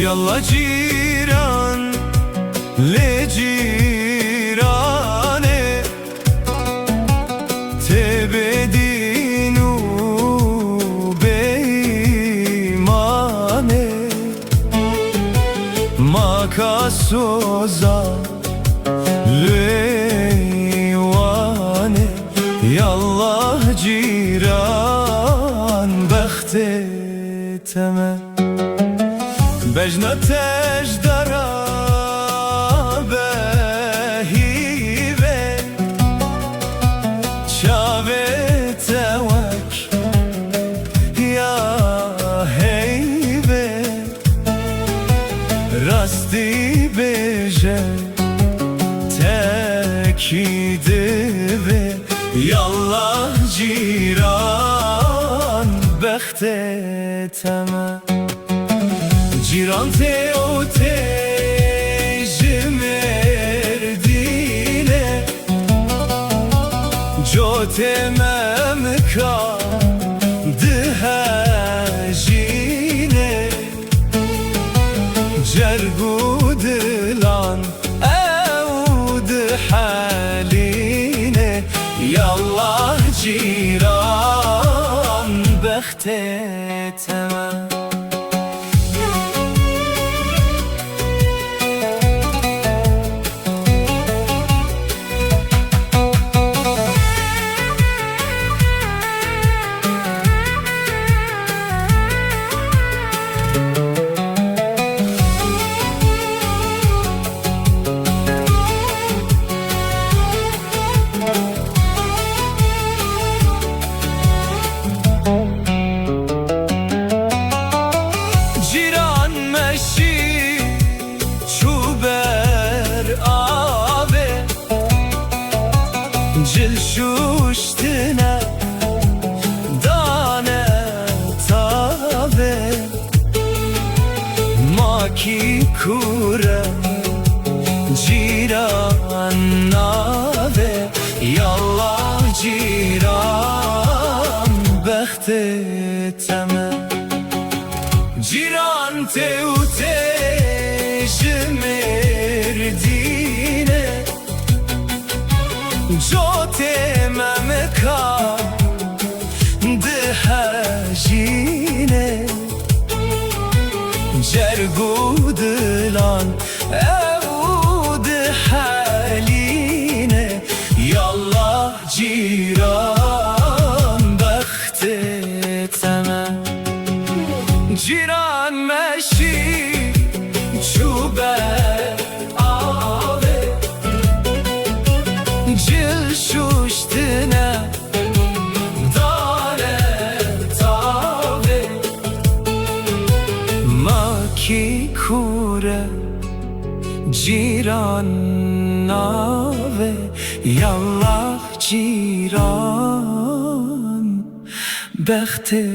Yalla ciran le cirane tebedinu beymane makasoza leyvane Yallah ciran behte temel Bejna tejdara behive Çave tevek ya heyve Rasti beje tekidive Yallah ciran behte temel Ciran te o te jmerdine Jo te memka dhajine Cergudilan evd haline Yallah ciran behte temel Cil şuştine dane tabe Maki kure ciran nave Yallah ciran behte temel Ciran teute jmerdine Jote memeka dhajine Cergudilan evd haline Yallah ciran behte temel Ciran meşi çube Cil şuştine dane tabe Maki kure ciran nave Yallah ciran behte